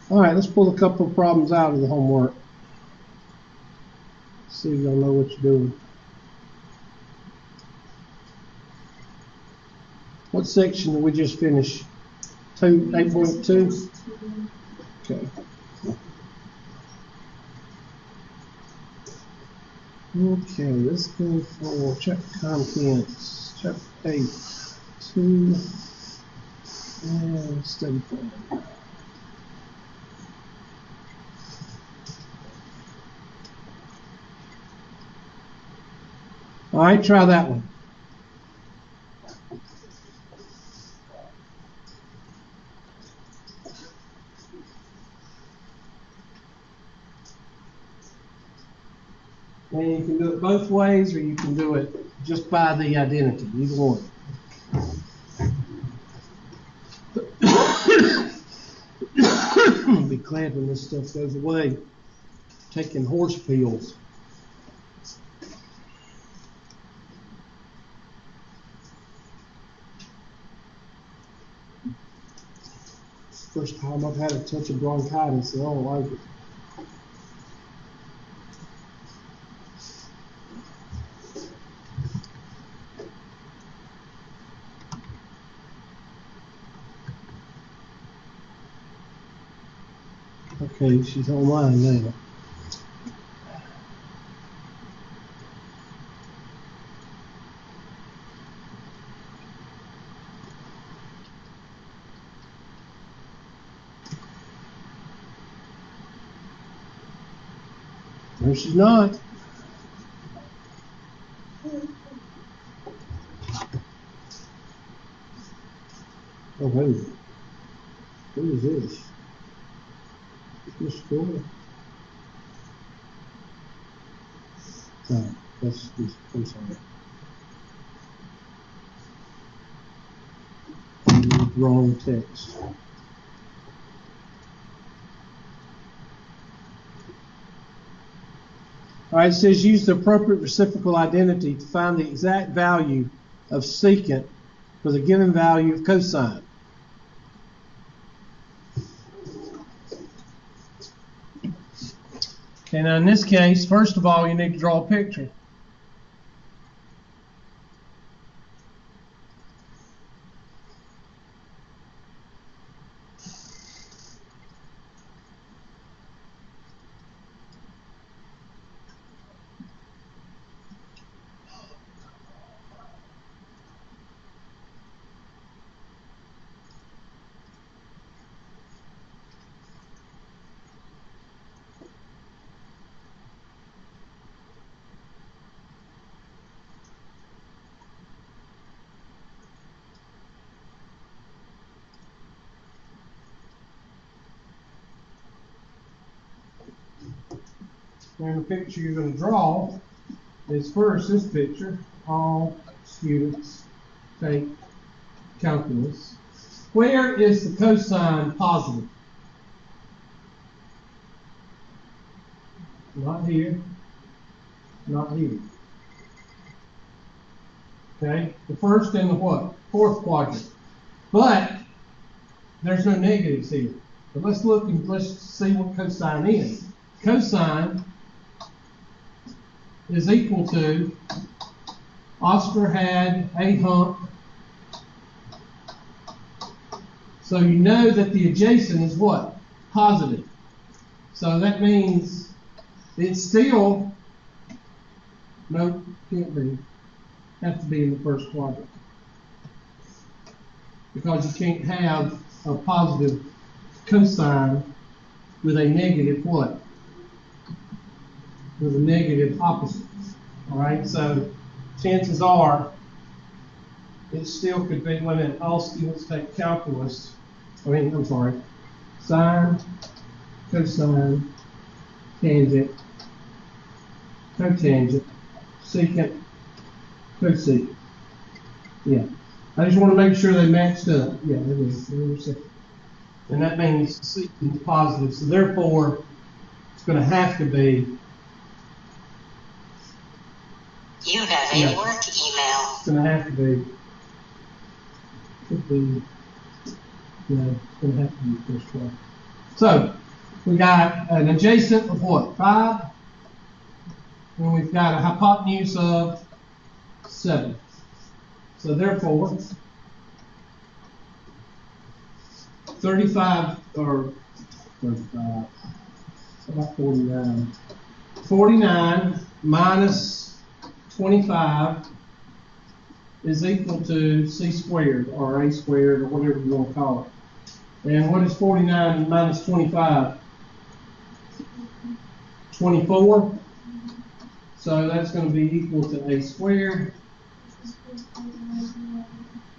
All right, let's pull a couple of problems out of the homework. See if y'all know what you're doing. What section did we just finish? 8.2? Okay. Okay, let's go for chapter contents. Chapter 8, 2, and study plan. All right, try that one. And you can do it both ways, or you can do it just by the identity, either one. I'll be glad when this stuff goes away. Taking horse pills. First time I've had a touch of bronchitis, I don't like it. Okay, she's online now. No, she's not. Oh, wait. Who is this? Miss Fuller. No, that's I'm sorry. Wrong text. All right, it says use the appropriate reciprocal identity to find the exact value of secant for the given value of cosine. Okay, now in this case, first of all, you need to draw a picture. And the picture you're going to draw is first this picture. All students take calculus. Where is the cosine positive? Not here. Not here. Okay? The first and the what? Fourth quadrant. But there's no negatives here. But let's look and let's see what cosine is. Cosine is equal to, Oscar had a hump, so you know that the adjacent is what? Positive. So that means it's still, no, can't be, have to be in the first quadrant. Because you can't have a positive cosine with a negative what? With a negative opposite. All right, so chances are it still could be, when all students take calculus, I'm sorry, sine, cosine, tangent, cotangent, secant, cosecant. Yeah, I just want to make sure they matched up. Yeah, it is. And that means secant is positive, so therefore it's going to have to be. You have a work email. It's going to have to be. Could be. Yeah, it's going to have to be the first one. So we got an adjacent of what? 5. And we've got a hypotenuse of 7. So therefore, 35 or 35, about 49. 49 minus 25 is equal to c squared or a squared or whatever you want to call it. And what is 49 minus 25? 24. So that's going to be equal to a squared.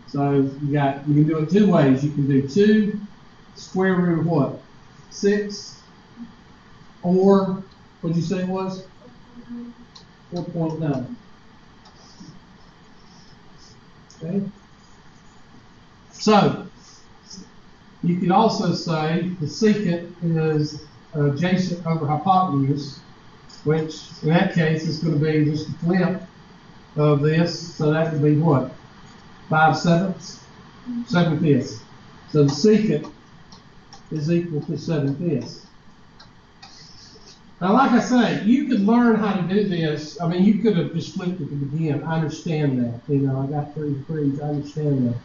So you can do it 2 ways. You can do 2 square root of what? 6. Or, what did you say it was? 4.9. Okay. So, you could also say the secant is adjacent over hypotenuse, which in that case is going to be just a flip of this. So that would be what? 5/7, 7/5. So the secant is equal to 7/5. Now, like I say, you could learn how to do this. I mean, you could have just flipped it to begin. I understand that. You know, I got 3 degrees. I understand that.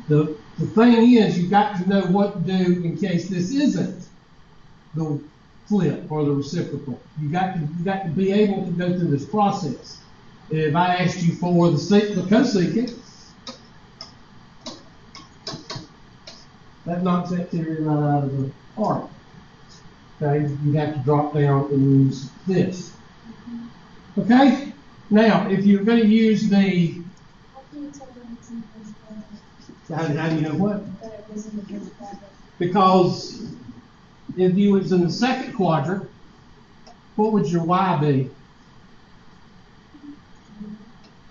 The thing is, you got to know what to do in case this isn't the flip or the reciprocal. You got to be able to go through this process. If I asked you for the cosecant, that knocks that theory right out of the park. Okay, you have to drop down and use this. Okay, now if you're going to use the, how do you know what? Because if you was in the second quadrant, what would your y be?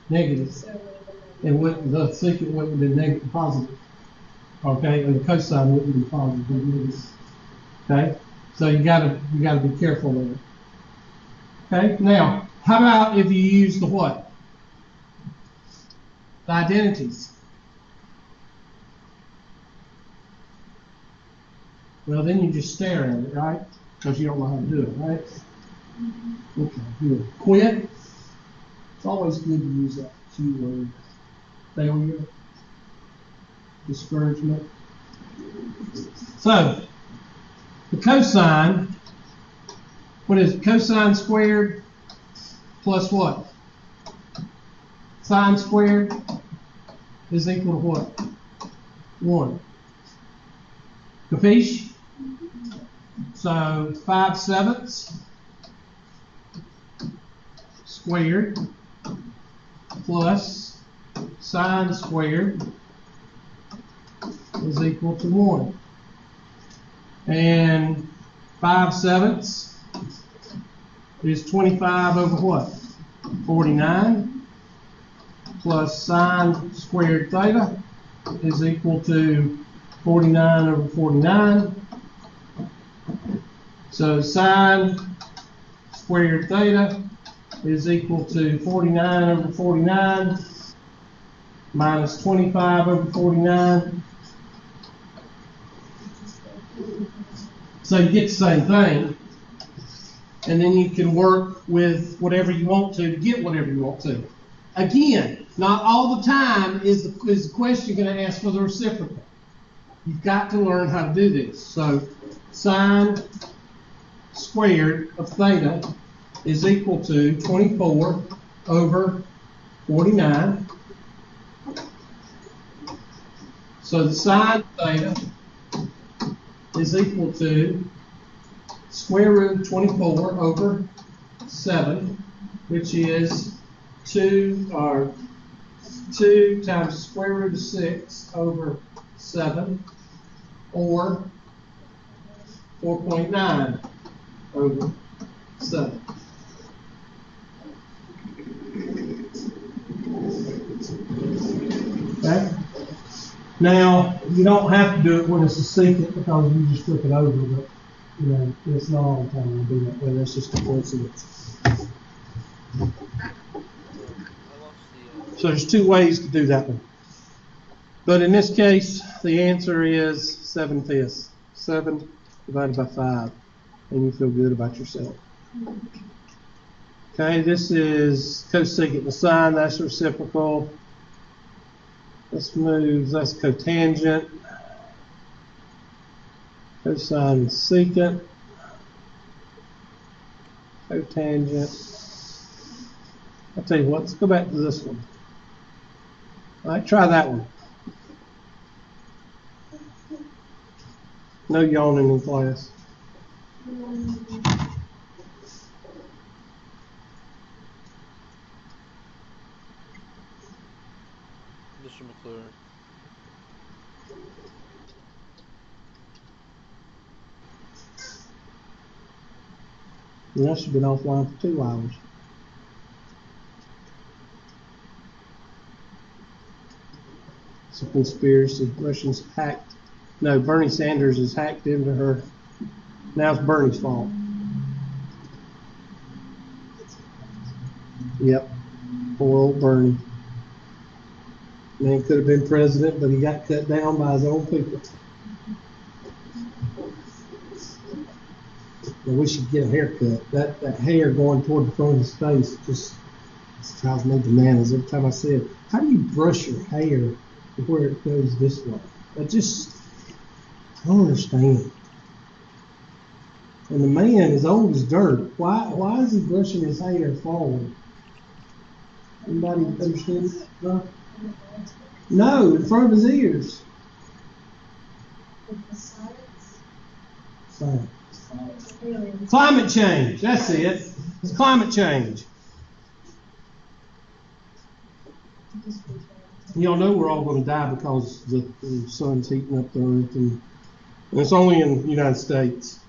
Negative. And the secant wouldn't be negative, positive. Okay, and the cosine wouldn't be positive. Okay, so you gotta be careful with it. Okay, now how about if you use the what? The identities. Well, then you just stare at it, right? Because you don't know how to do it, right? Okay, good. Quit. It's always good to use that Q word. Failure. Discouragement. So, the cosine, what is it? Cosine squared plus what? Sine squared is equal to what? 1. Capiche? So 5/7 squared plus sine squared is equal to 1. And 5/7 is 25 over what? 49 plus sine squared theta is equal to 49 over 49. So sine squared theta is equal to 49 over 49 minus 25 over 49. So you get the same thing. And then you can work with whatever you want to get whatever you want to. Again, not all the time is the question going to ask for the reciprocal. You've got to learn how to do this. So sine squared of theta is equal to 24 over 49. So the sine theta is equal to square root of 24 over 7, which is 2 times the square root of 6 over 7, or 4.9 over 7. Okay? Now, you don't have to do it when it's a secant because you just flip it over, but you know, it's not all the time we do that way. That's just a coincidence. So there's 2 ways to do that one. But in this case, the answer is 7/5. 7 divided by 5, and you feel good about yourself. Okay, this is cosecant. The sine, that's reciprocal. Let's move, that's cotangent. Cosine secant. Cotangent. I'll tell you what, let's go back to this one. All right, try that one. No yawning in class. Mr. McClure. You must have been offline for 2 hours. It's a conspiracy. Russians hacked. No, Bernie Sanders has hacked into her. Now it's Bernie's fault. Yep. Poor old Bernie. Man could have been president, but he got cut down by his own people. I wish he'd get a haircut. That hair going toward the front of his face just drives me bananas every time I see it. How do you brush your hair to where it goes this way? I don't understand. And the man is old as dirt. Why is he brushing his hair forward? Anybody understand that? No, in front of his ears. Science. Climate change. That's it. It's climate change. Y'all know we're all going to die because the sun's heating up the earth, and it's only in the United States.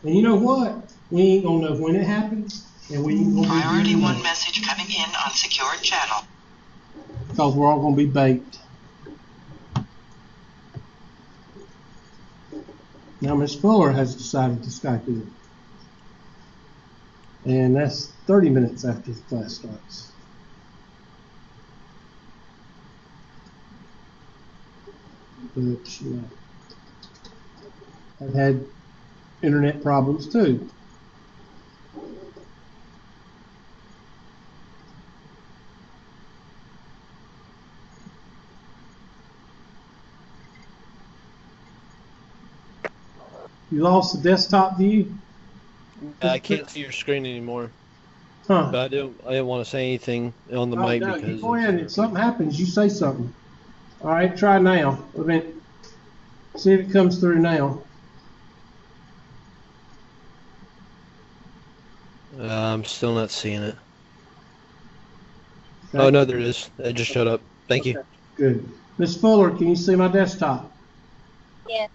And you know what? We ain't going to know when it happens, and we ain't going to be Priority 1 message coming in on secured channel. because we're all going to be baked. Now Ms. Fuller has decided to Skype in. And that's 30 minutes after the class starts. But, you know, I've had internet problems too. You lost the desktop view? I can't see your screen anymore. Huh. But I didn't want to say anything on the Oh, mic no, because you go ahead. If something happens, you say something. All right, try now. See if it comes through now. I'm still not seeing it. Okay. Oh, no, there it is. It just showed up. Thank you. Good. Miss Fuller, can you see my desktop? Yeah.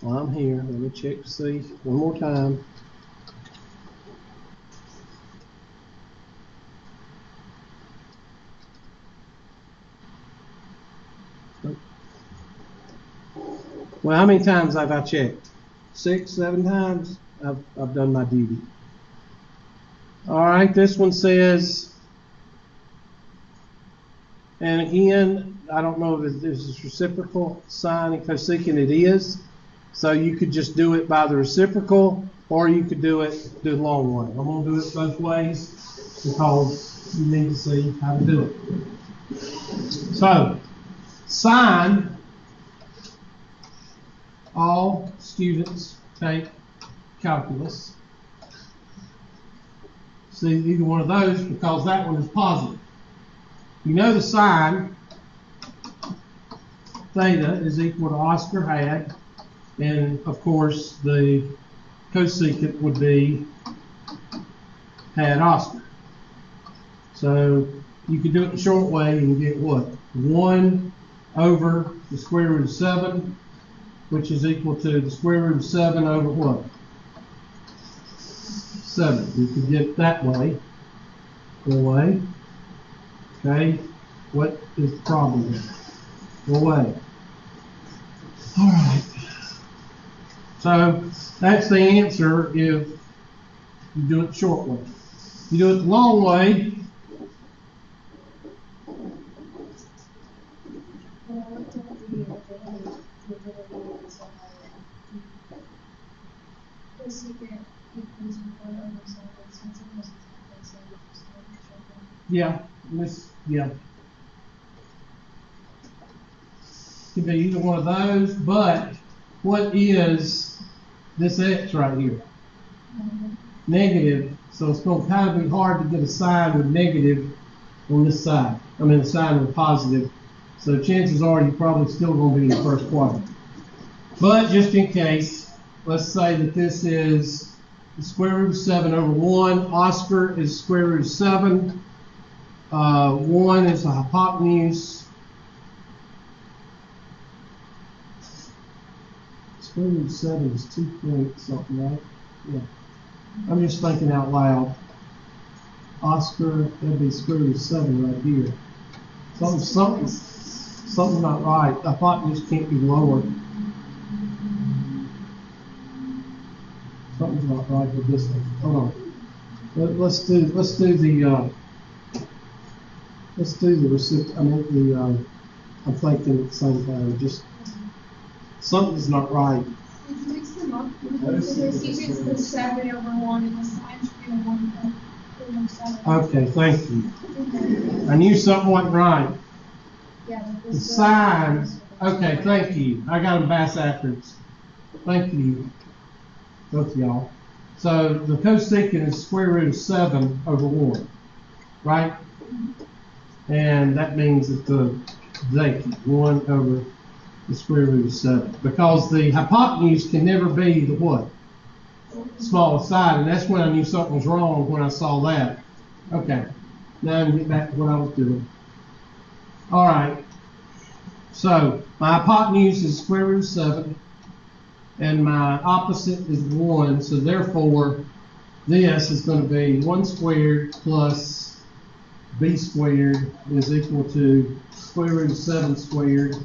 Well, I'm here. Let me check to see one more time. Well, how many times have I checked? 6, 7 times? I've done my duty. All right, this one says, and again, I don't know if this is reciprocal, sine and cosecant. It is. So you could just do it by the reciprocal, or you could do it the long way. I'm going to do it both ways because you need to see how to do it. So, sine, all students take calculus. See either one of those because that one is positive. You know the sine theta is equal to Oscar had, and of course the cosecant would be had Oscar. So you can do it the short way and get what? 1 over the square root of 7, which is equal to the square root of 7 over what? 7. You could get it that way. Go away. Okay. What is the problem here? Go away. All right. So that's the answer if you do it the short way. You do it the long way. Yeah, yeah. Could be either one of those, but what is this x right here? Negative, so it's going to kind of be hard to get a sign with negative on this side. I mean, a sign with positive. So chances are you're probably still going to be in the first quadrant. But just in case, let's say that this is the square root of 7 over 1. Oscar is square root of 7. 1 is the hypotenuse. Square root of 7 is 2 point something, right? Yeah. I'm just thinking out loud. Oscar, that'd be square root of 7 right here. Something's not right. The hypotenuse can't be lower. Something's not right with this one. Hold on. Let's do the reciprocal. I mean I'm thinking at the same time. Just something's not right. If you mix them up, the secant's the 7 over 1 and the sine should be 1 over 7. Okay, thank you. I knew something wasn't right. Yeah, The sine. Okay, thank you. I got them backwards. Thank you, both of y'all. So the cosecant is square root of 7 over 1, right? And that means that the secant 1 over the square root of 7, because the hypotenuse can never be the what? Smallest side, and that's when I knew something was wrong when I saw that. Okay, now I can get back to what I was doing. All right, so my hypotenuse is square root of 7, and my opposite is 1, so therefore this is going to be 1 squared plus b squared is equal to square root of 7 squared.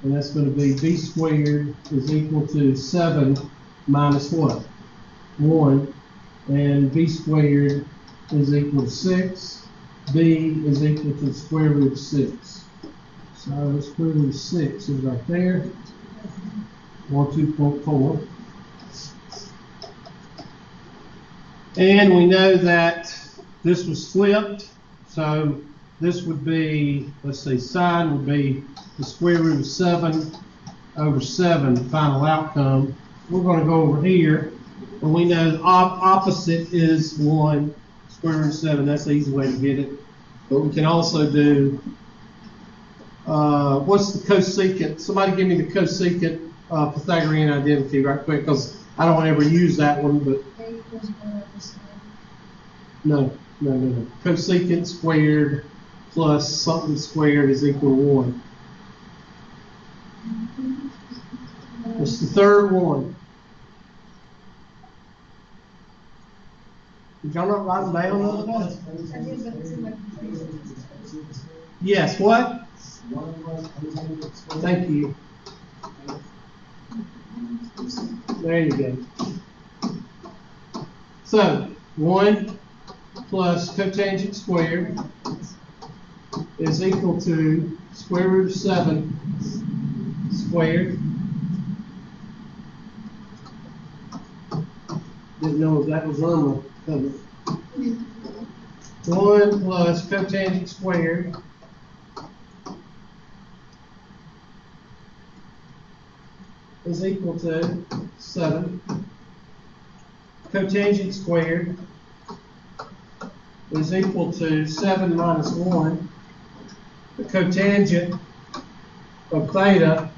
And that's going to be b squared is equal to 7 minus what? 1. And b squared is equal to 6. b is equal to the square root of 6. So the square root of 6 is right there. 2.4. And we know that this was flipped. So this would be, let's see, sine would be the square root of 7 over 7, final outcome. We're going to go over here, and we know the opposite is 1, square root of 7. That's the easy way to get it. But we can also do, what's the cosecant? Somebody give me the cosecant Pythagorean identity right quick, because I don't ever use that one, but no. Cosecant squared plus something squared is equal to 1. What's the third one? Did y'all not write them down the other day? Yes, what? Thank you. There you go. So, 1 plus cotangent squared is equal to square root of 7 squared. Didn't know if that was Irma. 1 plus cotangent squared is equal to 7. Cotangent squared is equal to 7 minus 1. The cotangent of theta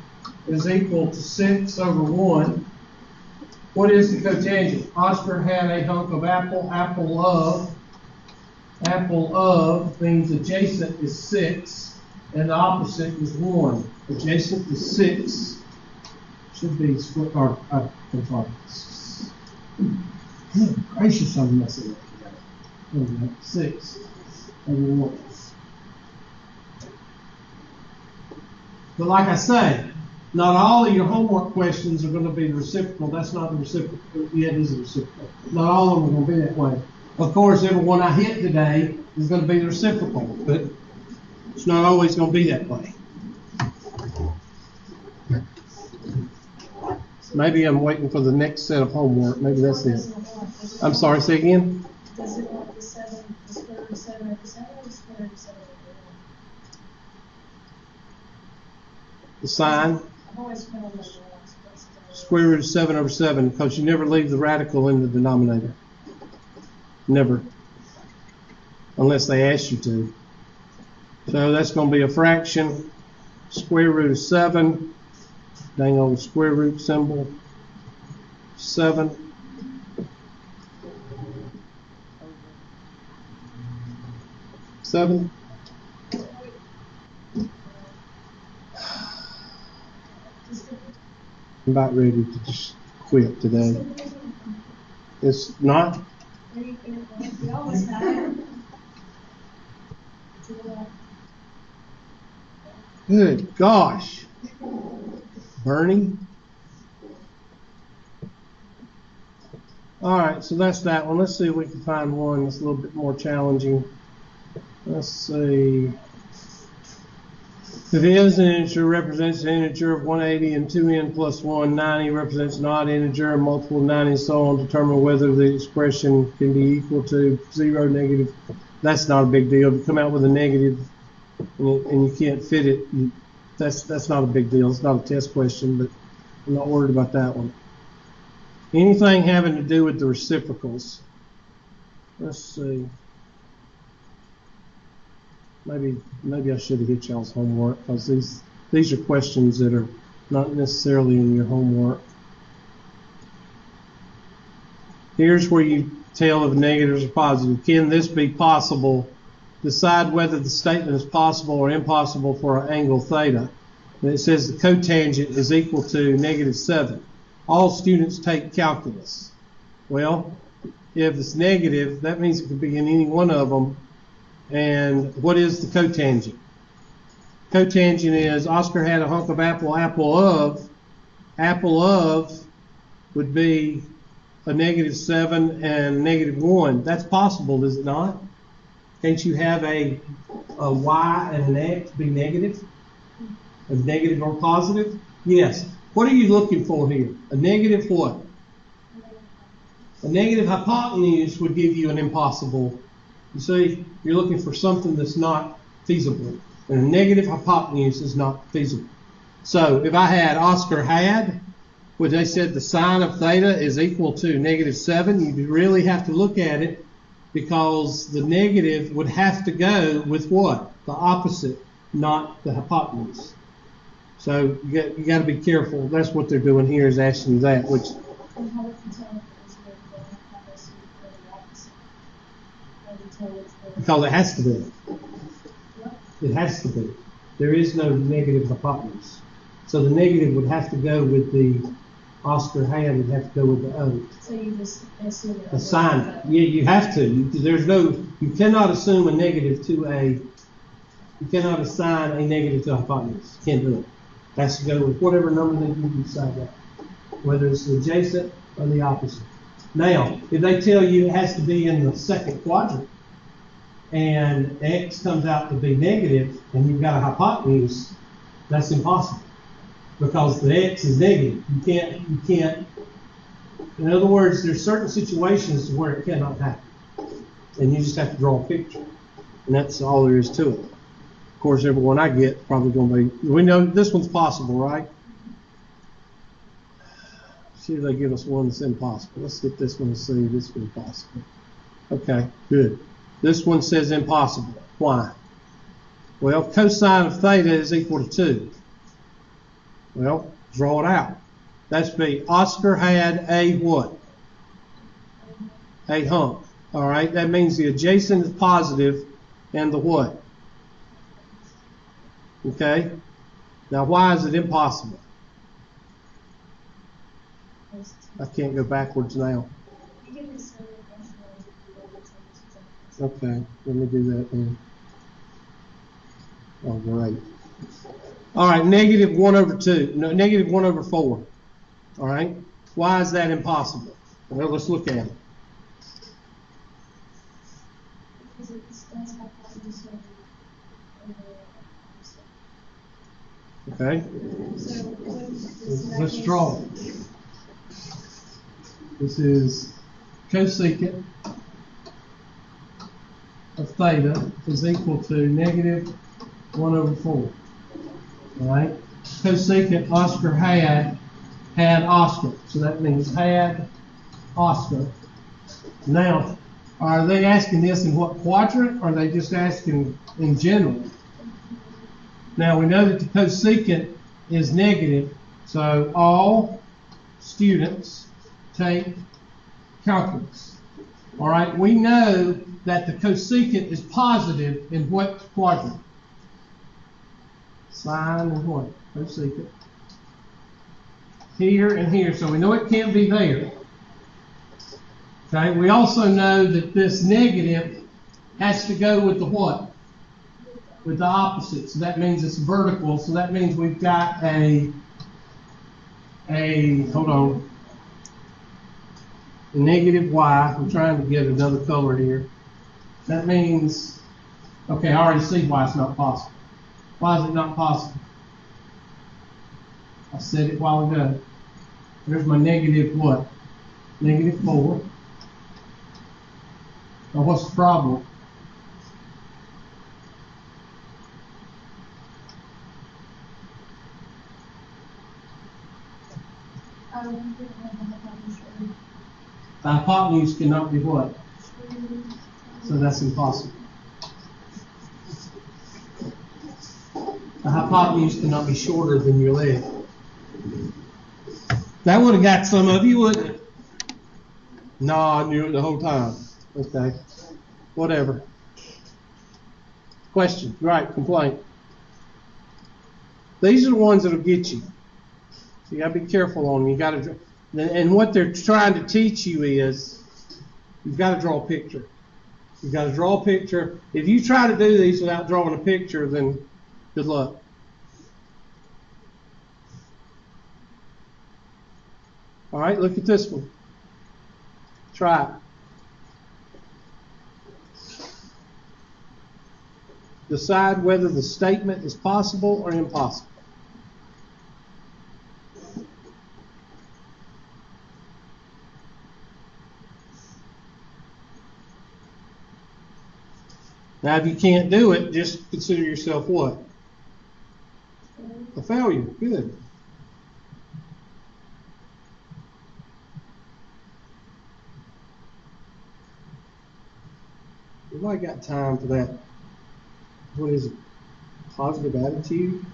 is equal to 6 over 1. What is the cotangent? Oscar had a hunk of apple. Apple of means adjacent is 6, and the opposite is 1. Adjacent is 6. Should be split, or, I'm sorry. Gracious, I'm messing up together. 6 over 1. But like I say, not all of your homework questions are going to be the reciprocal. That's not the reciprocal. Yeah, it is the reciprocal. Not all of them are going to be that way. Of course, every one I hit today is going to be the reciprocal, but it's not always going to be that way. Maybe I'm waiting for the next set of homework. Maybe that's it. I'm sorry, say again? Does it want the square root of 7 over 7 or the square root of 7 over 1? The sign, I've always been on the square root of 7 over 7, because you never leave the radical in the denominator. Never. Unless they ask you to. So that's going to be a fraction, square root of 7, dang old square root symbol, 7. I'm about ready to just quit today. It's not. We always have. Good gosh. Bernie. All right, so that's that one. Let's see if we can find one that's a little bit more challenging. Let's see. If n is an integer, represents an integer of 180 and 2n plus 1. 90 represents an odd integer, a multiple of 90 and so on. Determine whether the expression can be equal to 0, negative. That's not a big deal. If you come out with a negative and you can't fit it, that's not a big deal. It's not a test question, but I'm not worried about that one. Anything having to do with the reciprocals. Let's see. Maybe I should have hit y'all's homework, because these are questions that are not necessarily in your homework. Here's where you tell if negatives or positive. Can this be possible? Decide whether the statement is possible or impossible for an angle theta. And it says the cotangent is equal to -7. All students take calculus. Well, if it's negative, that means it could be in any one of them. And what is the cotangent? Cotangent is Oscar had a hunk of apple, apple of would be a -7 and -1. That's possible, is it not? Can't you have a y and an x be negative? A negative or positive? Yes. What are you looking for here? A negative what? A negative hypotenuse would give you an impossible. You see, you're looking for something that's not feasible. And a negative hypotenuse is not feasible. So if I had Oscar had, where they said the sine of theta is equal to -7, you'd really have to look at it, because the negative would have to go with what? The opposite, not the hypotenuse. So you got to be careful. That's what they're doing here, is asking you that, which because it has to be. It has to be. There is no negative hypotenuse. So the negative would have to go with the Oscar had, would have to go with the other. So you just assume it. Assign it. Yeah, you have to. You cannot assume a negative to you cannot assign a negative to a hypotenuse. You can't do it. It has to go with whatever number that you decide that. Whether it's the adjacent or the opposite. Now, if they tell you it has to be in the second quadrant, and x comes out to be negative, and you've got a hypotenuse, that's impossible, because the x is negative. You can't. In other words, there's certain situations where it cannot happen, and you just have to draw a picture, and that's all there is to it. Of course, everyone I get probably going to be. We know this one's possible, right? See if they give us one that's impossible. Let's get this one and see if this one's possible. Okay, good. This one says impossible. Why? Well, cosine of theta is equal to 2. Well, draw it out. That's be Oscar had a what? A hump. All right, that means the adjacent is positive and the what? Okay. Now, why is it impossible? I can't go backwards now. Okay, let me do that then. Oh, great. All right, -1/2. No, -1/4. All right. Why is that impossible? Well, let's look at it. Okay. Let's draw it. This is cosecant of theta is equal to negative 1 over 4. All right? Cosecant Oscar had Oscar. So that means had Oscar. Now, are they asking this in what quadrant, or are they just asking in general? Now, we know that the cosecant is negative, so all students take calculus. All right, we know that the cosecant is positive in what quadrant? Sine and what? Cosecant. Here and here, so we know it can't be there. Okay, we also know that this negative has to go with the what? With the opposite. So that means it's vertical. So that means we've got a hold on, negative y. I'm trying to get another color here. That means, okay, I already see why it's not possible. Why is it not possible? I said it a while ago. There's my negative what? Negative 4. Now what's the problem? The hypotenuse cannot be what? So that's impossible. The hypotenuse cannot be shorter than your leg. That would have got some of you, wouldn't it? No, I knew it the whole time. Okay. Whatever. Question. Right, complaint. These are the ones that'll get you. So you gotta be careful on them. You gotta, and what they're trying to teach you is, you've got to draw a picture. You've got to draw a picture. If you try to do these without drawing a picture, then good luck. All right, look at this one. Try it. Decide whether the statement is possible or impossible. Now, if you can't do it, just consider yourself what? A failure. Good. Everybody got time for that? What is it? Positive attitude?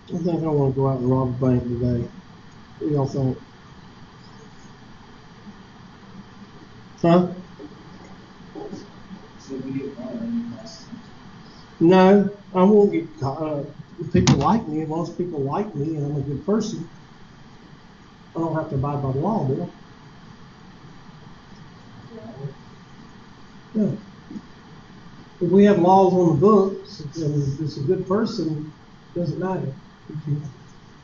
I think I want to go out and rob a bank today. What do y'all think? Huh? No, I won't get caught. People like me. As long as people like me and I'm a good person, I don't have to abide by the law, do I? Yeah. If we have laws on the books and it's a good person, it doesn't matter. You can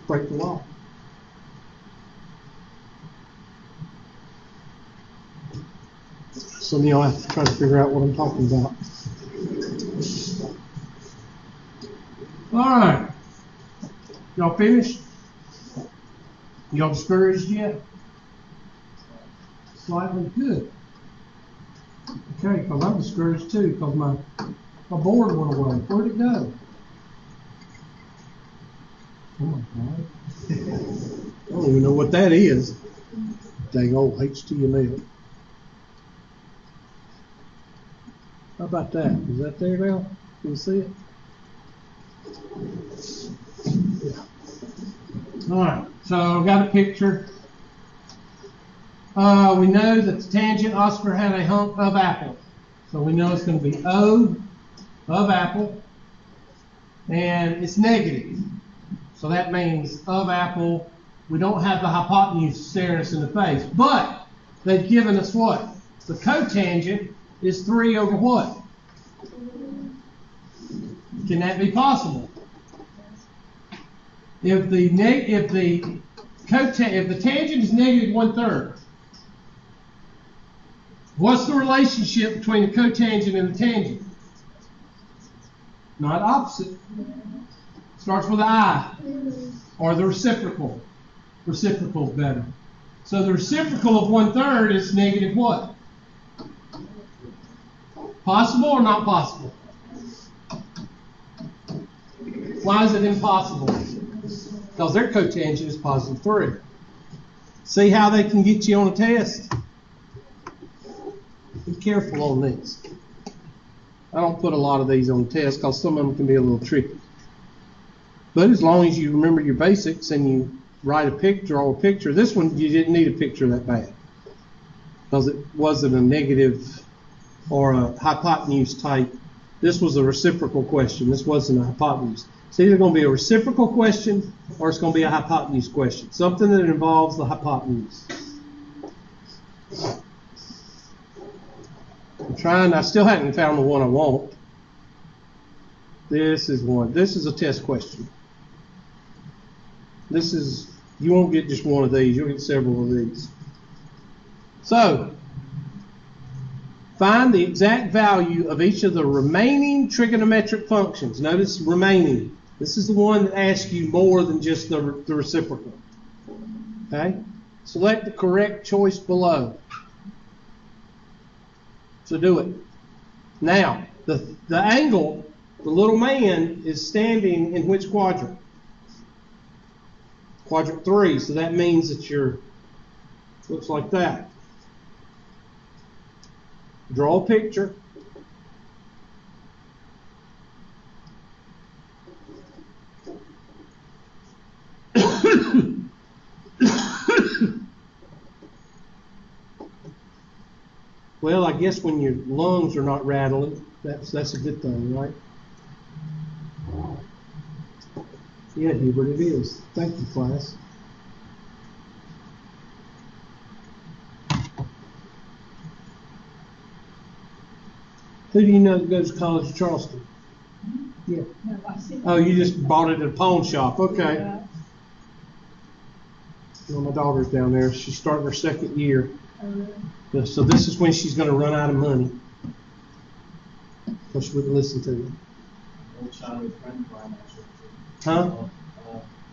break the law. Some of y'all have to try to figure out what I'm talking about. All right. Y'all finished? Y'all discouraged yet? Slightly good. Okay, because I'm discouraged too, because my board went away. Where'd it go? Oh my God. I don't even know what that is. Dang old HTML. How about that? Is that there now? Can you see it? Yeah. All right, so I've got a picture. We know that the tangent, Oscar had a hunk of apple. So we know it's going to be O of apple. And it's negative. So that means of apple. We don't have the hypotenuse staring us in the face. But they've given us what? The cotangent is 3 over what? Can that be possible? If the tangent is negative 1/3, what's the relationship between the cotangent and the tangent? Not opposite. Starts with an I. Or the reciprocal. Reciprocal is better. So the reciprocal of 1/3 is negative what? Possible or not possible? Why is it impossible? Because their cotangent is positive 3. See how they can get you on a test? Be careful on these. I don't put a lot of these on tests because some of them can be a little tricky. But as long as you remember your basics and you write a picture, draw a picture. This one, you didn't need a picture that bad because it wasn't a negative or a hypotenuse type. This was a reciprocal question. This wasn't a hypotenuse. It's either going to be a reciprocal question or it's going to be a hypotenuse question. Something that involves the hypotenuse. I'm trying, I still haven't found the one I want. This is one. This is a test question. This is, you won't get just one of these, you'll get several of these. So, find the exact value of each of the remaining trigonometric functions. Notice remaining. This is the one that asks you more than just the reciprocal. Okay? Select the correct choice below. So do it. Now, the angle, the little man is standing in which quadrant? Quadrant 3. So that means that looks like that. Draw a picture. Well, I guess when your lungs are not rattling, that's a good thing, right? Yeah, Hubert, it is. Thank you, class. Who do you know that goes to college in Charleston? Yeah. Oh, you just bought it at a pawn shop. Okay. Well, my daughter's down there. She's starting her 2nd year. So this is when she's going to run out of money. Because she wouldn't listen to me. Childhood friend of mine, actually. Huh?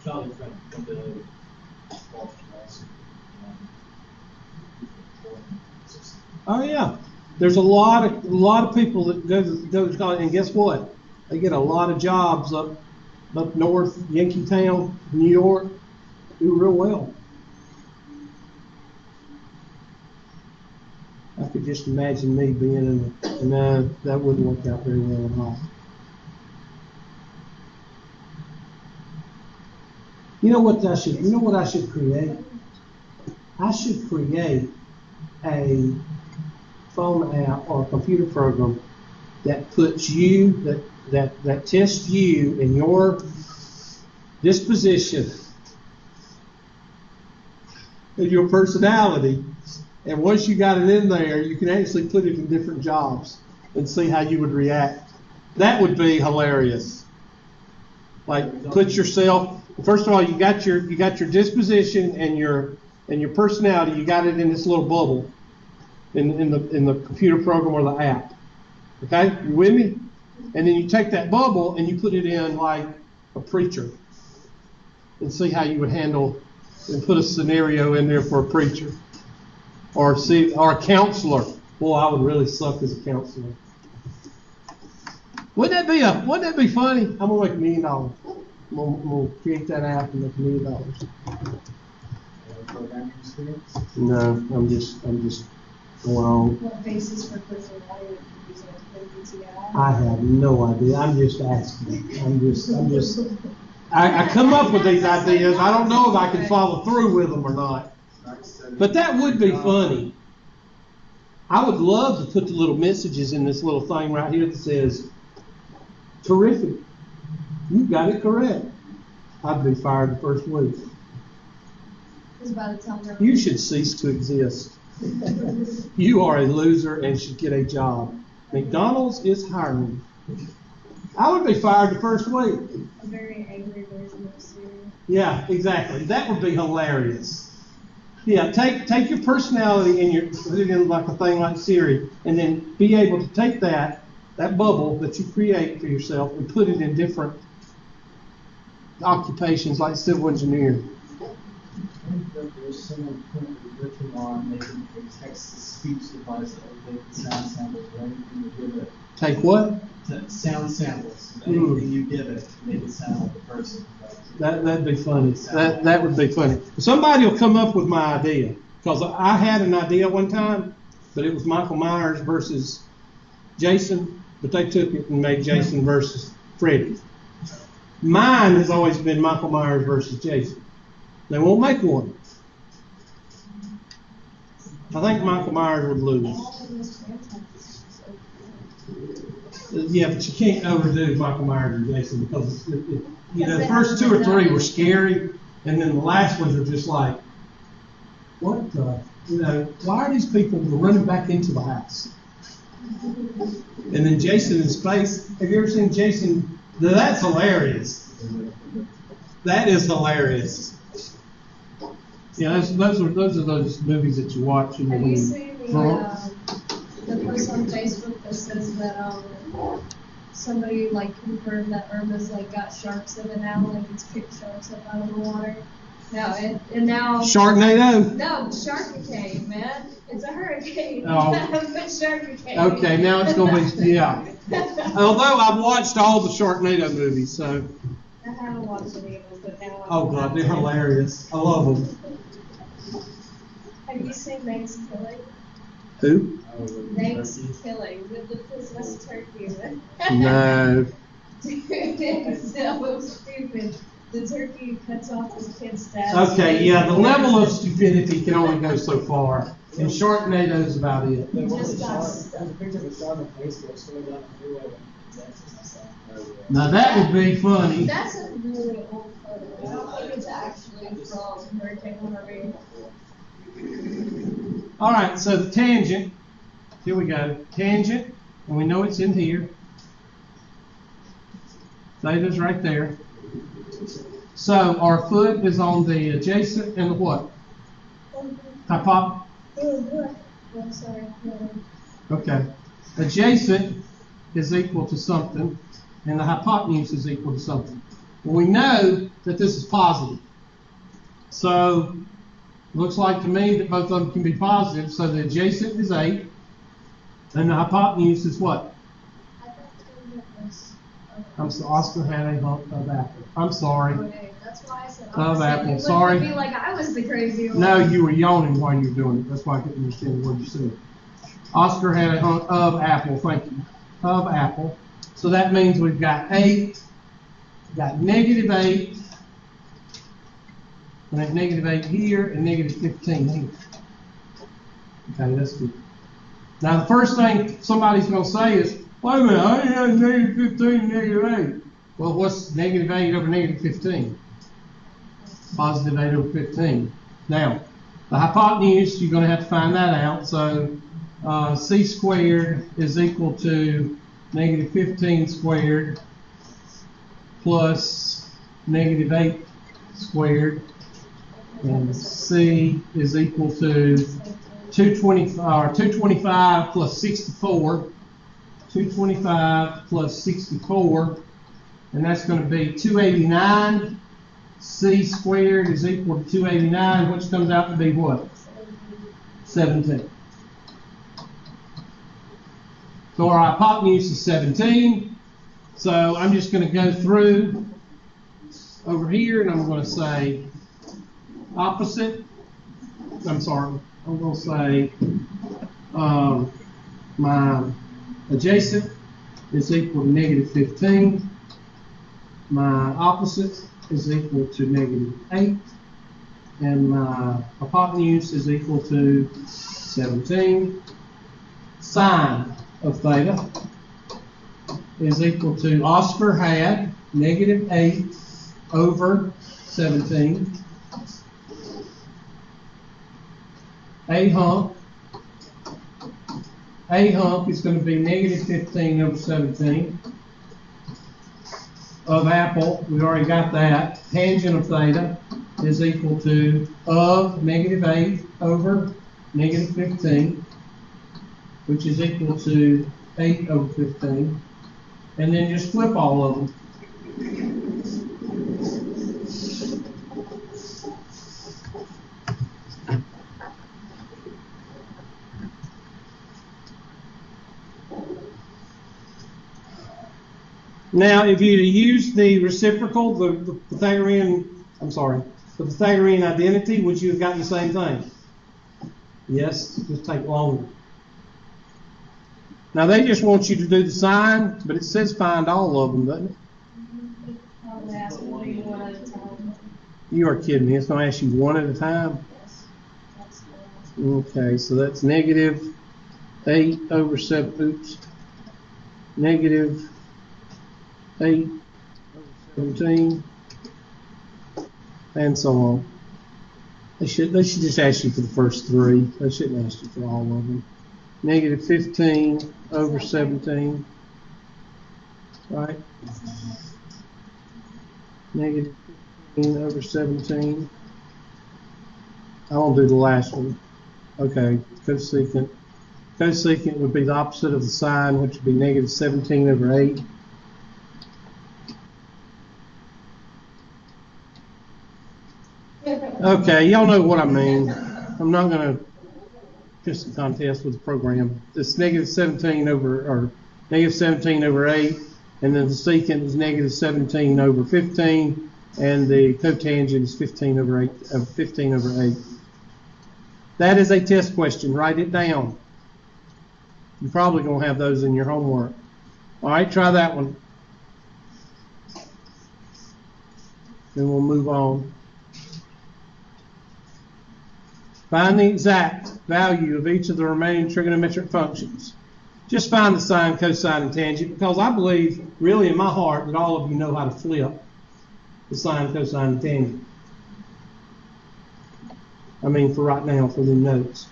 Childhood friend from the Boston class. Oh yeah. There's a lot of people that go to college, and guess what? They get a lot of jobs up north, Yankeetown, New York. Do real well. I could just imagine me being in a, no, that wouldn't work out very well at all. You know what I should create? I should create a phone app or a computer program that puts you, that tests you in your disposition and your personality. And once you got it in there, you can actually put it in different jobs and see how you would react. That would be hilarious. Like, put yourself, first of all, you got your disposition and your personality. You got it in this little bubble in the computer program or the app. Okay, you with me? And then you take that bubble and you put it in like a preacher and see how you would handle and put a scenario in there for a preacher. Or a counselor. Boy, I would really suck as a counselor. Wouldn't that be funny? I'm gonna make $1 million. I'm gonna create that app and make $1 million. Programming experience? No, I'm just going on. What basis for personality would you use it? I have no idea. I'm just asking. I come up with these ideas. I don't know if I can follow through with them or not. But that would be funny. I would love to put the little messages in this little thing right here that says, terrific, you got it correct. I'd be fired the first week. Because by the time they're You should cease to exist. You are a loser and should get a job. McDonald's is hiring. I would be fired the first week. a very angry version of Siri. Yeah, exactly. That would be hilarious. Yeah, take your personality and put it in like a thing like Siri, and then be able to take that bubble that you create for yourself and put it in different occupations like civil engineer. I think that there's someone currently working on making a text-to-speech device that will make the sound samples or anything you give it. Take what? Sound samples. Anything you give it, make it sound like a person. That'd be funny. That would be funny. Somebody will come up with my idea, because I had an idea one time, but it was Michael Myers versus Jason, but they took it and made Jason versus Freddy. Mine has always been Michael Myers versus Jason. They won't make one. I think Michael Myers would lose. Yeah, but you can't overdo Michael Myers and Jason, because the first 2 or 3 were scary, and then the last ones are just like, what the, why are these people running back into the house? And then Jason in space. Have you ever seen Jason? That's hilarious. That is hilarious. Yeah, those are those movies that you watch. Have you seen the post on Facebook that says that somebody like confirmed that Irma's like got sharks in it now, like it's picked sharks up out of the water. Now and now Sharknado? No, Sharkicane, man. It's a hurricane. Oh. But Sharkicane. Okay, now it's gonna be Although I've watched all the Sharknado movies, so. I haven't watched any of them, but now Oh God, they're hilarious. I love them. Have you seen Meg's Killing? Who? Meg's Killing with the possessed turkey. No. It's so stupid. The turkey cuts off his kid's dad. Okay, yeah, the level of stupidity can only go so far. And Sharknado's about it. There was Just a got shark. stuck. There was a picture of a shark on Facebook swimming down the freeway in Texas. I saw. Now that would be funny. That's a really old photo. I don't think it's actually from Hurricane Harvey. All right, so the tangent. Here we go. Tangent, and we know it's in here. Theta's right there. So our foot is on the adjacent and the what? Hypotenuse. I'm sorry. Okay. Adjacent is equal to something, and the hypotenuse is equal to something. Well, we know that this is positive. So, looks like to me that both of them can be positive. So the adjacent is 8, and the hypotenuse is what? Oscar had a hump of apple. I'm sorry. Okay, that's why I said Of opposite. apple. You Sorry. wouldn't be like I was the crazy one. No, you were yawning while you were doing it. That's why I couldn't understand what you said. Oscar had a hump of apple. Thank you. Of apple. So that means we've got 8, got negative 8, and then negative 8 here, and negative 15 here. Okay, that's good. Now, the first thing somebody's going to say is, wait a minute, I didn't have negative 15 and negative 8. Well, what's negative 8 over negative 15? Positive 8 over 15. Now, the hypotenuse, you're going to have to find that out. So, c squared is equal to negative 15 squared plus negative 8 squared. And c is equal to 225 plus 64. 225 plus 64, and that's going to be 289. C squared is equal to 289, which comes out to be what? 17. So our hypotenuse is 17. So I'm just going to go through over here, and I'm going to say opposite. I'm sorry. I'm going to say my adjacent is equal to negative 15. My opposite is equal to negative 8. and my hypotenuse is equal to 17. Sine of theta is equal to, Oscar had negative 8 over 17. A hump is going to be negative 15 over 17. Of apple, we already got that. Tangent of theta is equal to of negative 8 over negative 15, which is equal to 8 over 15. And then just flip all of them. Now, if you use the reciprocal, the Pythagorean identity, would you have gotten the same thing? Yes, just take longer. Now, they just want you to do the sine, but it says find all of them, doesn't it? Probably ask me one at a time. You are kidding me. It's going to ask you one at a time? Yes. That's Okay, so that's negative 8 over 7, negative 8 over 17, and so on. They should just ask you for the first three. They shouldn't ask you for all of them. Negative 15 over 17, right? Negative 15 over 17. I won't do the last one. Okay, cosecant. Cosecant would be the opposite of the sine, which would be negative 17 over 8. Okay, y'all know what I mean. I'm not going to just a contest with the program. It's negative 17 over 8, and then the secant is negative 17 over 15, and the cotangent is 15 over 8. That is a test question. Write it down. You're probably going to have those in your homework. All right, try that one. Then we'll move on. Find the exact value of each of the remaining trigonometric functions. Just find the sine, cosine, and tangent, because I believe, really in my heart, that all of you know how to flip the sine, cosine, and tangent. I mean, for right now, for the notes.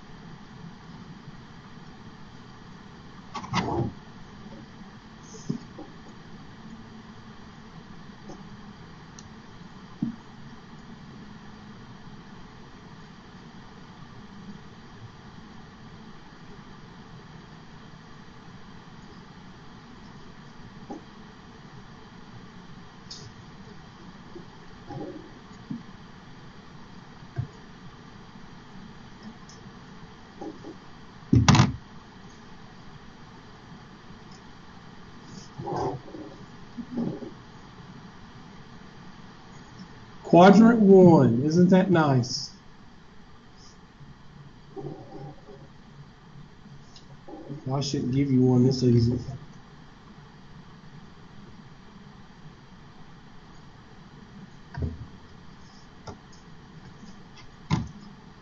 Quadrant 1, isn't that nice? I shouldn't give you one this easy.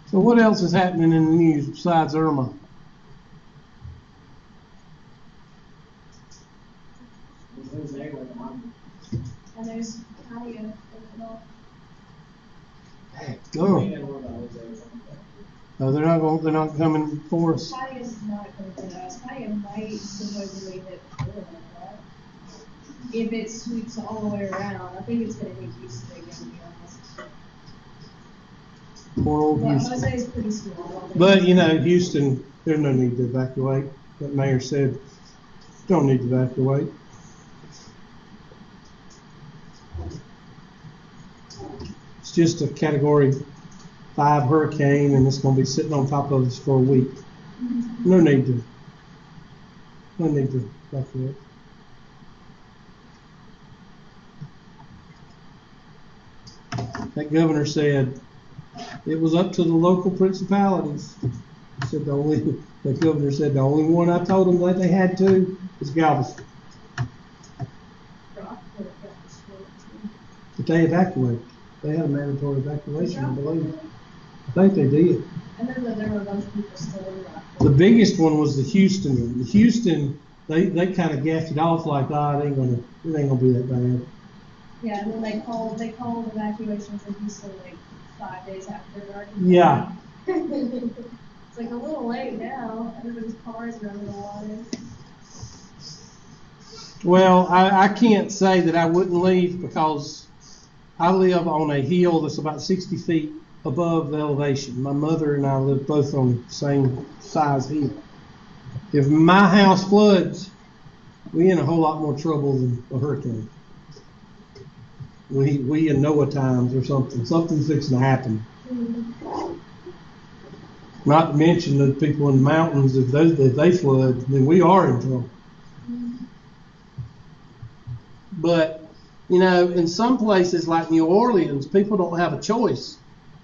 So what else is happening in the news besides Irma? And there's Kaya. No, they're not coming for us. Kaya's not going to us. Kaya might supposedly hit Florida, right? If it sweeps all the way around, I think it's going to hit Houston again, to be honest. Poor old Well, Houston. Jose's pretty small. But, you know, Houston, there's no need to evacuate. That mayor said, don't need to evacuate. It's just a Category 5 hurricane, and it's going to be sitting on top of us for a week. No need to evacuate. That governor said it was up to the local principalities. He said the governor said the only one I told them that they had to is Galveston. But they evacuated. They had a mandatory evacuation, I believe. I think they did. I know that there were a bunch of people still in that. The biggest one was the Houston one. The Houston, they kind of gassed it off like, it ain't gonna be that bad. Yeah, and then they called evacuations in Houston like 5 days after it already. Yeah. It's like a little late now. Everybody's cars are under the water. Well, I can't say that I wouldn't leave because I live on a hill that's about 60 feet above the elevation. My mother and I live both on the same size hill. If my house floods, we in a whole lot more trouble than a hurricane. We in Noah times or something. Something's fixing to happen. Not to mention the people in the mountains, if they flood, then we are in trouble. But, in some places like New Orleans, people don't have a choice.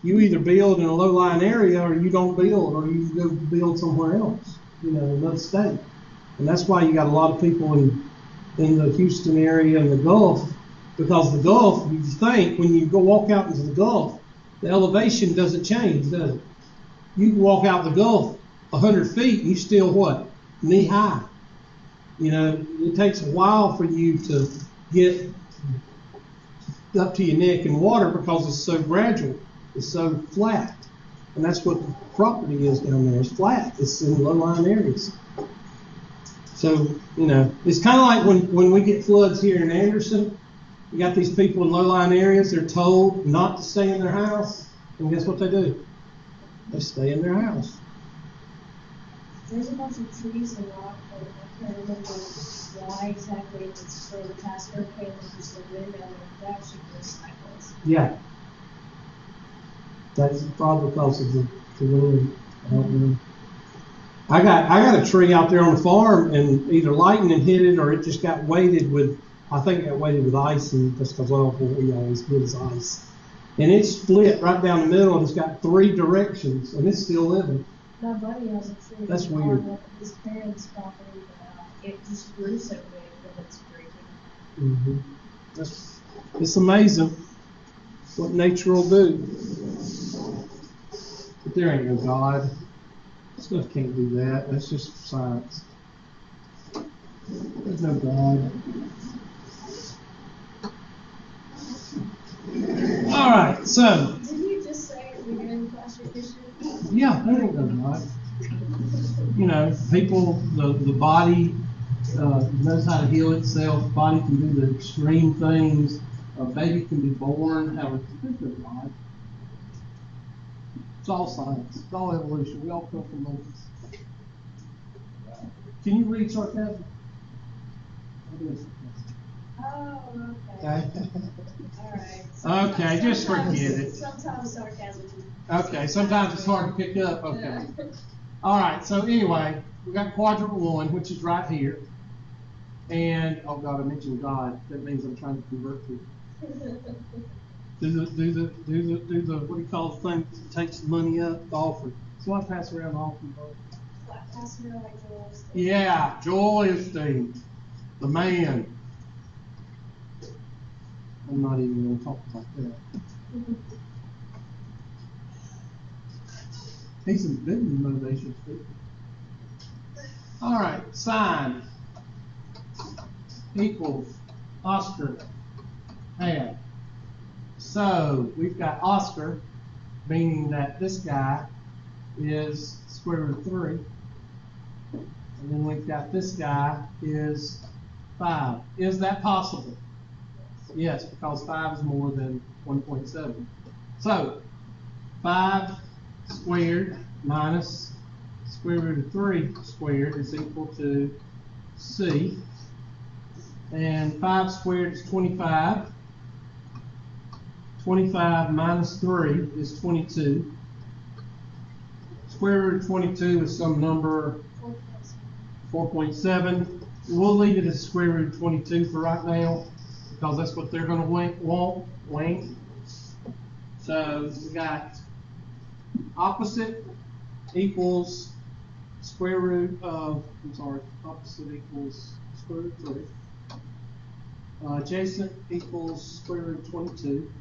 You either build in a low-lying area or you don't build, or you go build somewhere else, another state. And that's why you got a lot of people in the Houston area and the Gulf, because the Gulf, you think, when you go walk out into the Gulf, the elevation doesn't change, does it? You can walk out the Gulf 100 feet and you still what? Knee high. It takes a while for you to get up to your neck in water because it's so gradual. It's so flat. And that's what the property is down there. It's flat. It's in low-lying areas. So, it's kind of like when we get floods here in Anderson, you got these people in low-lying areas, they're told not to stay in their house. And guess what they do? They stay in their house. There's a bunch of trees and rock, but I can't remember why exactly. It's for the past hurricane and just the wind down there. They actually go cycles. Yeah. That's probably because of the wind. I don't know. I got a tree out there on the farm, and either lightning hit it or it just got weighted with, I think it got weighted with ice, and that's because what we always get is ice. And it's split right down the middle, and it's got 3 directions, and it's still living. My buddy has a tree. That's weird. On his parents' property, but it just grew so big that it's breaking. It's amazing what nature will do. But there ain't no God. Stuff can't do that. That's just science. There's no God. All right, so. Didn't you just say at the beginning of class you're Christian? Yeah, there ain't no God. People, the body knows how to heal itself. The body can do the extreme things. A baby can be born. There's no God. It's all science. It's all evolution. We all come from monkeys. Can you read sarcasm? Oh, okay. Okay. All right. Okay, just forget it. Sometimes sarcasm. Okay, sometimes it's hard to pick up. Okay. All right, so anyway, we got quadrant 1, which is right here. And, oh God, I mentioned God. That means I'm trying to convert people. Do the what do you call the thing that takes the money up? The offering. Someone pass around the offering bowl. Pass it around like Joel Osteen. Yeah, Joel Osteen, the man. I'm not even going to talk about that. He's a big motivation speaker. All right, sine equals Oscar half. So we've got Oscar, meaning that this guy is square root of 3. And then we've got this guy is 5. Is that possible? Yes, because 5 is more than 1.7. So 5 squared minus square root of 3 squared is equal to C. And 5 squared is 25. 25 minus 3 is 22. Square root of 22 is some number 4.7. We'll leave it as square root of 22 for right now because that's what they're going to want. So we got opposite equals square root of, opposite equals square root of 3. Adjacent equals square root of 22.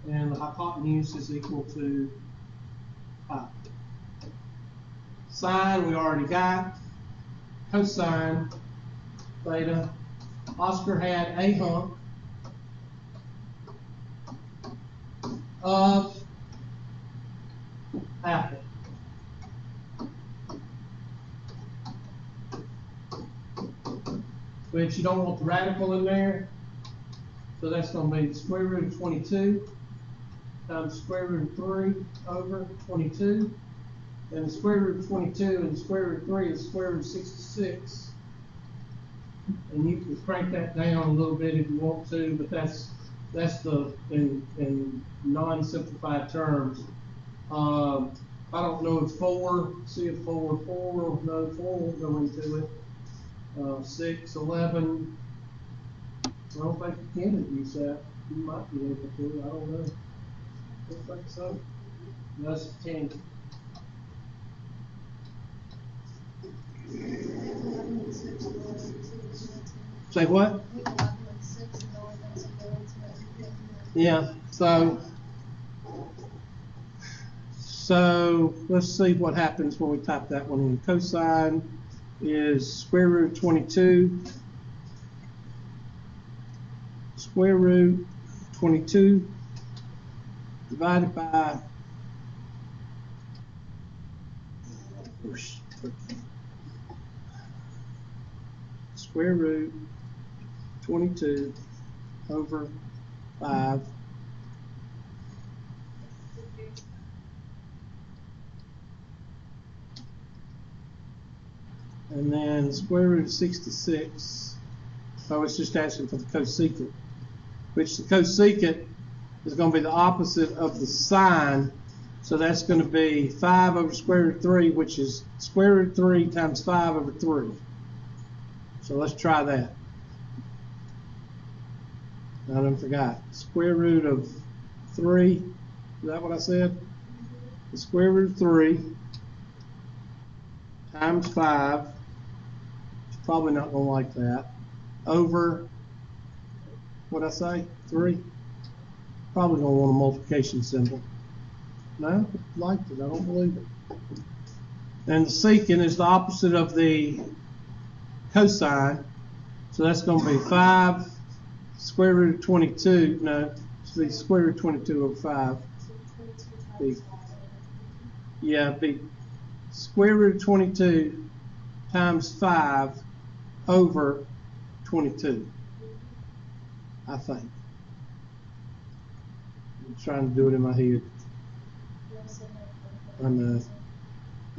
and the hypotenuse is equal to pi. Sine we already got. Cosine theta. Oscar had a hunk of apple. Which you don't want the radical in there. So that's going to be the square root of 22 times square root of 3 over 22. And the square root of 22 and the square root of 3 is square root of 66. And you can crank that down a little bit if you want to, but that's the in non-simplified terms. I don't know if 4, see if 4, no, 4 won't go into it. 6, 11, I don't think you can use that. You might be able to, I don't know. I don't think so. That's a tangent. Say what? Yeah, so let's see what happens when we type that one in. Cosine is square root of 22, square root 22 divided by square root 22 over 5 and then square root of 66. So it's just asking for the cosecant, which the cosecant is going to be the opposite of the sine. So that's going to be 5 over square root of 3, which is square root of 3 times 5 over 3. So let's try that. I done forgot. Square root of 3, is that what I said? The square root of 3 times 5, it's probably not going to like that, over, what'd I say, 3? Probably going to want a multiplication symbol. No, it liked it, I don't believe it. And the secant is the opposite of the cosine, so that's going to be 5 square root of 22, no, it's the square root of 22 over 5. Be square root of 22 times 5 over 22, I think. I'm trying to do it in my head. I'm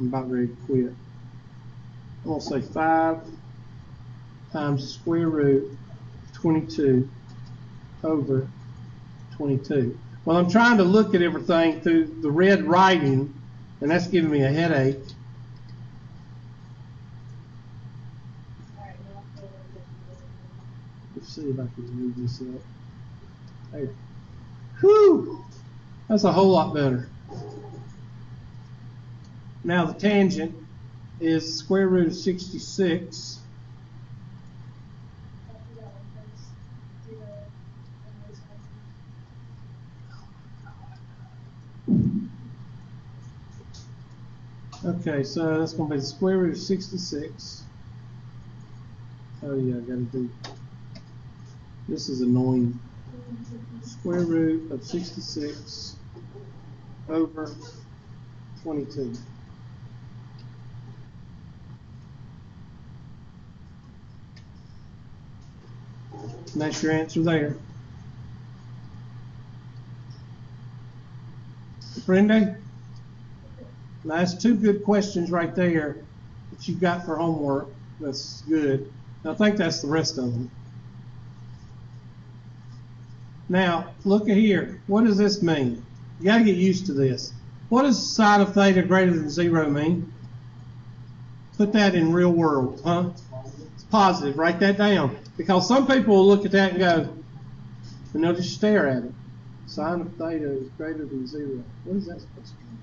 about ready to quit. I'm going to say 5 times the square root of 22 over 22. Well, I'm trying to look at everything through the red writing, and that's giving me a headache. Let's see if I can move this up. There. Whew! That's a whole lot better. Now the tangent is square root of 66. Okay, so that's going to be the square root of 66. Oh yeah, I got to do. This is annoying. Square root of 66 over 22. And that's your answer there. Brenda? Now that's 2 good questions right there that you got for homework. That's good. I think that's the rest of them. Now, look at here. What does this mean? You got to get used to this. What does sine of theta greater than 0 mean? Put that in real world, huh? It's positive. Write that down. Because some people will look at that and go, and they'll just stare at it. Sine of theta is greater than 0. What is that supposed to mean?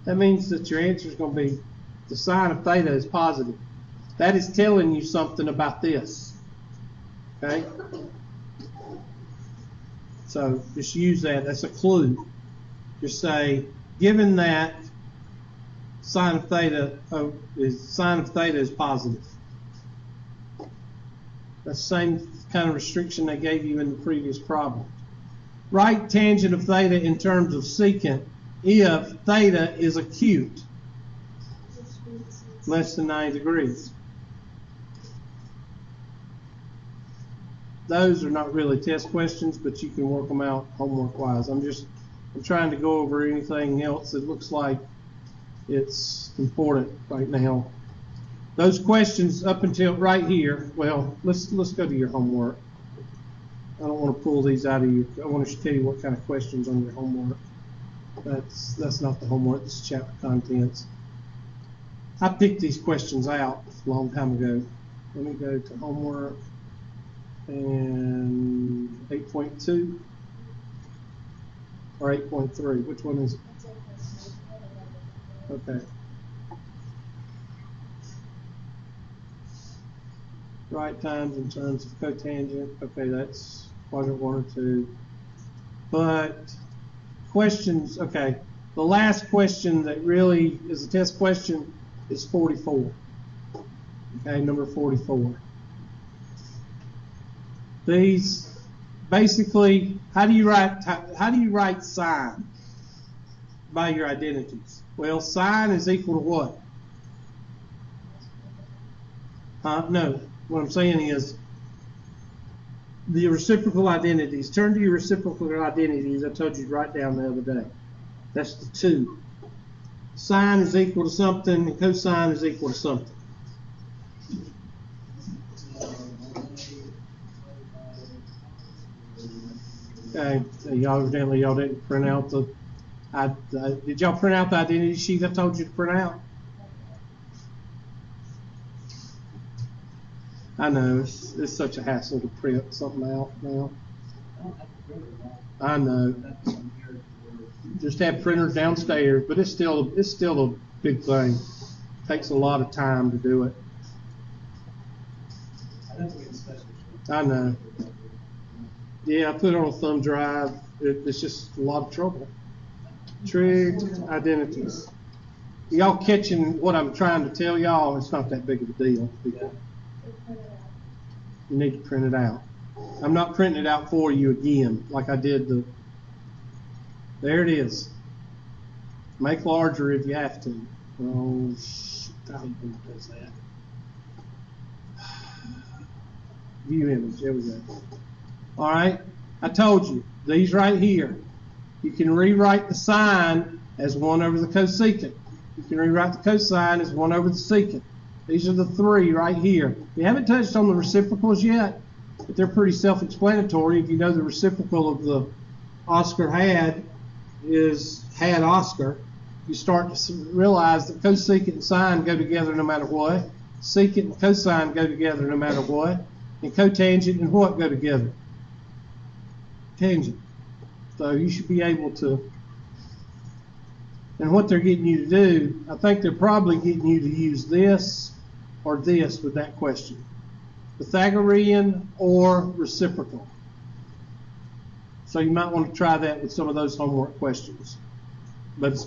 That means that your answer is going to be the sine of theta is positive. That is telling you something about this. Okay? So just use that. That's a clue. Just say, given that sine of theta is positive. That's the same kind of restriction they gave you in the previous problem. Write tangent of theta in terms of secant if theta is acute, less than 90 degrees. Those are not really test questions, but you can work them out homework-wise. I'm trying to go over anything else that looks like it's important right now. Those questions up until right here, well, let's go to your homework. I don't want to pull these out of you. I want to tell you what kind of questions on your homework. That's not the homework, it's chapter contents. I picked these questions out a long time ago. Let me go to homework and 8.2 or 8.3. Which one is it? Okay. Right times in terms of cotangent. Okay, that's quadrant 1 or 2. But questions, okay. The last question that really is a test question is 44. Okay, number 44. These basically, how do you write sine by your identities? Well, sine is equal to what? No. What I'm saying is the reciprocal identities. Turn to your reciprocal identities I told you to write down the other day. That's the 2. Sine is equal to something, and cosine is equal to something. Okay, so y'all didn't print out the. Did y'all print out the identity sheet I told you to print out? I know it's such a hassle to print something out now. I know. Just have printers downstairs, but it's still a big thing. It takes a lot of time to do it. I know. Yeah, I put it on a thumb drive. It's just a lot of trouble. Trig identities. Y'all catching what I'm trying to tell y'all? It's not that big of a deal. You need to print it out. I'm not printing it out for you again like I did the. There it is. Make larger if you have to. Oh, shit. I hate when it does that. View image. There we go. All right. I told you. These right here. You can rewrite the sine as 1 over the cosecant. You can rewrite the cosine as 1 over the secant. These are the 3 right here. We haven't touched on the reciprocals yet, but they're pretty self-explanatory. If you know the reciprocal of the Oscar had Oscar, you start to realize that cosecant and sine go together no matter what. Secant and cosine go together no matter what. And cotangent and what go together? Tangent. So you should be able to. And what they're getting you to do, I think they're probably getting you to use this or this with that question. Pythagorean or reciprocal. So you might want to try that with some of those homework questions. But it's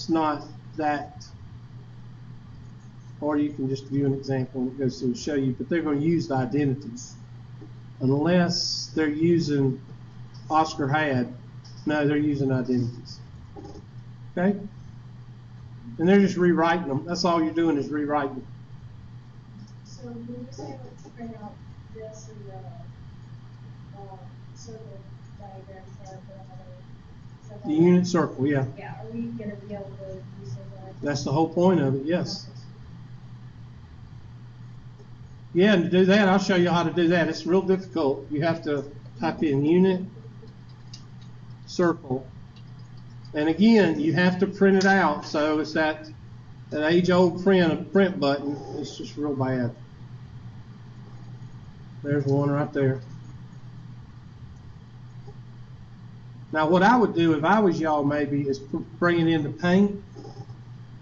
not that, or you can just view an example and it goes through and show you, but they're going to use the identities. Unless they're using Oscar had. No, they're using identities. Okay? And they're just rewriting them. That's all you're doing is rewriting them. So when you say to print out this and the circle diagram for The unit circle, yeah. Yeah, are we going to be able to use that? That's the whole point of it, yes. Yeah, and to do that, I'll show you how to do that. It's real difficult. You have to type in unit circle. And again, you have to print it out. So it's that age-old print button. It's just real bad. There's one right there. Now, what I would do if I was y'all maybe is bring it into Paint.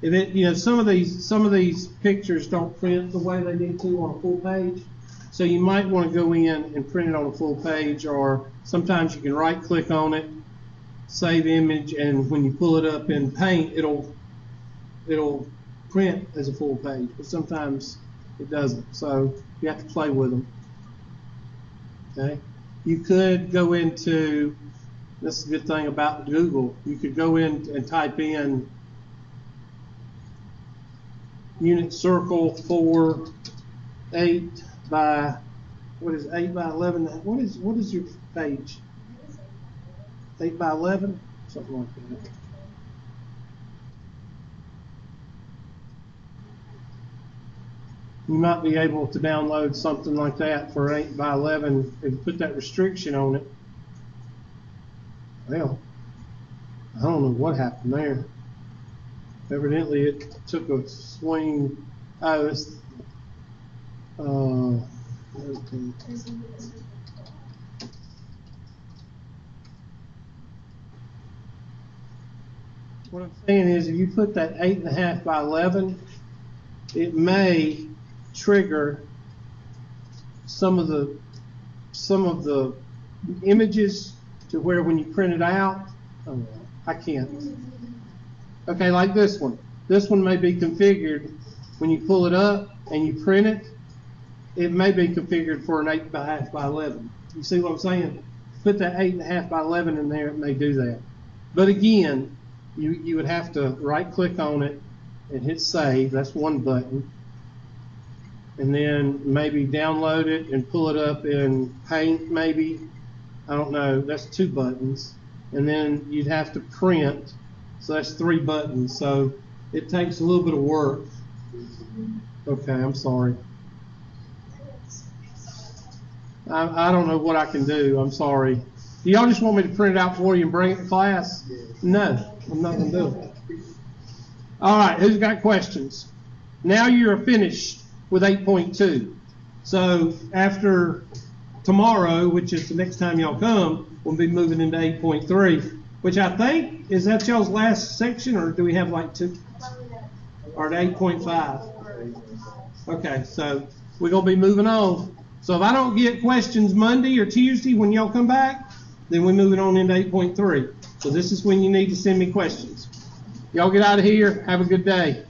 If it, some of these pictures don't print the way they need to on a full page. So you might want to go in and print it on a full page, or sometimes you can right click on it, save image, and when you pull it up in Paint, it'll print as a full page, but sometimes it doesn't. So you have to play with them. Okay. You could go into, this is a good thing about Google, you could go in and type in unit circle for 8 by, what is 8 by 11? What is your page? 8 by 11? Something like that. You might be able to download something like that for 8 by 11 and put that restriction on it. Well, I don't know what happened there. Evidently it took a swing. Oh, it's, what I'm saying is, if you put that 8.5 by 11, it may trigger some of the images to where when you print it out, oh, I can't. Okay, like this one. This one may be configured when you pull it up and you print it. It may be configured for an 8.5 by 11. You see what I'm saying? Put that 8.5 by 11 in there, it may do that. But again, you would have to right click on it and hit save. That's one button. And then maybe download it and pull it up in Paint maybe. I don't know, that's 2 buttons. And then you'd have to print, so that's 3 buttons. So it takes a little bit of work. Okay, I'm sorry. I don't know what I can do, I'm sorry. Do y'all just want me to print it out for you and bring it to class? No, I'm not going to do it. All right, who's got questions? Now you're finished with 8.2. So after tomorrow, which is the next time y'all come, we'll be moving into 8.3, which I think, is that y'all's last section, or do we have like 2? Or at 8.5? Okay, so we're going to be moving on. So if I don't get questions Monday or Tuesday when y'all come back, then we're moving on into 8.3. So this is when you need to send me questions. Y'all get out of here. Have a good day.